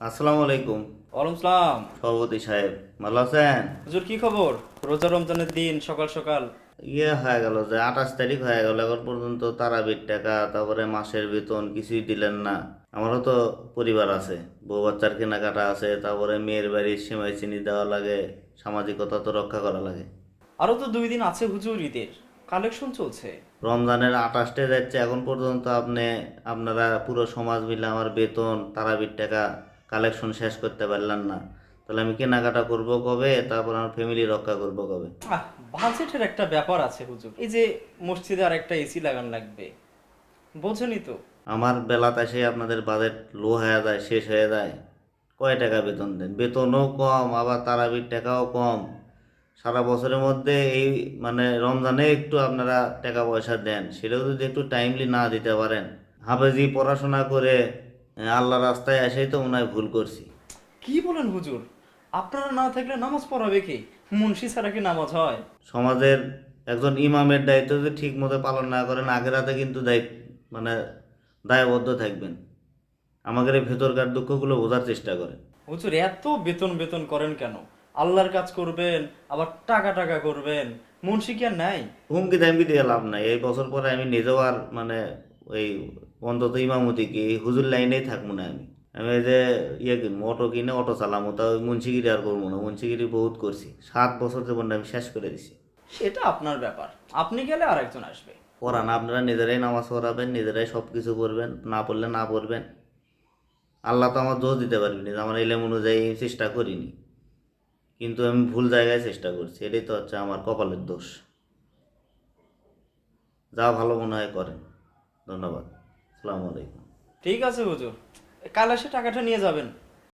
আসসালামু আলাইকুম। ওয়ালাইকুম সালাম। সভাপতি সাহেব, ভালো আছেন? হুজুর কি খবর? রোজা রমজানের দিন সকাল সকাল। হয়ে গেল যে 28 তারিখ হয়ে গেল, এখন পর্যন্ত তারাবির টাকা, তারপরে মাসের বেতন কিছুই দিলেন না। আমারও তো পরিবার আছে, বউ বাচ্চার কেনাকাটা আছে, তারপরে মেয়ের বাড়ির সেমাই চিনি দেওয়া লাগে, সামাজিকতা তো রক্ষা করা লাগে। আরো তো 2 দিন আছে হুজুর, ঈদের কালেকশন চলছে। রমজানের 28টে যাচ্ছে, এখন পর্যন্ত আপনারা পুরো সমাজ মিলে আমার বেতন তারাবির টাকা কালেকশন শেষ করতে পারলেন না। তাহলে আমি কেনাকাটা করব কবে, তারপর আমার ফ্যামিলি রক্ষা করব কবে? আহ, বাজেটের একটা ব্যাপার আছে হুজুর, এই যে মসজিদে আর একটা এসি লাগান লাগবে, বোঝেনই তো। আমার বেলাতে এসে আপনাদের বাজেট লো হয়ে যায়, শেষ হয়ে যায়। কয় টাকা বেতন দেন? বেতনও কম, আবার তারাবির টাকাও কম। সারা বছরের মধ্যে এই মানে রমজানে একটু আপনারা টাকা পয়সা দেন, সেটাও যদি একটু টাইমলি না দিতে পারেন। হাফেজি পড়াশোনা করে আল্লাহ রাস্তায় এসেই তো মনে হয় ভুল করছি। কি বলেন হুজুর? আপনারা না থাকলে নামাজ পড়াবে কে? মুন্সি ছাড়া কি নামাজ হয়? সমাজের একজন ইমামের দায়িত্ব যদি ঠিক মতো পালন না করেন, আখেরাতে কিন্তু মানে দায়বদ্ধ থাকবেন। আমাদের এই ভেতরকার দুঃখগুলো বোঝার চেষ্টা করেন। হুজুর এত বেতন বেতন করেন কেন? আল্লাহর কাজ করবেন, আবার টাকা টাকা করবেন, মুন্সি কি আর নাই? হুমকি দামকি দিয়ে লাভ নাই। এই বছর পরে আমি নিজেও আর ওই অন্তত ইমামতি কি এই হুজুর লাইনেই থাকবো না। আমি আমি এই যে কিনবো, অটো কিনে অটো চালামো, তা ওই মুন্সিগিরি আর করবো না। মুন্সিগিরি বহুত করছি, 7 বছর জীবনটা আমি শেষ করে দিছি। সেটা আপনার ব্যাপার, আপনি গেলে আর একজন আসবে। পড়ান, আপনারা নিজেরাই নামাজ পড়াবেন, নিজেরাই সব কিছু করবেন, না পড়লে না পড়বেন। আল্লাহ তো আমার দোষ দিতে পারবি না যে আমার এলেম অনুযায়ী আমি চেষ্টা করিনি, কিন্তু আমি ভুল জায়গায় চেষ্টা করছি, এটাই তো হচ্ছে আমার কপালের দোষ। যা ভালো মনে হয় করেন। ধন্যবাদ। আসসালামু আলাইকুম। ঠিক আছে হুজুর, কাল এসে টাকাটা নিয়ে যাবেন।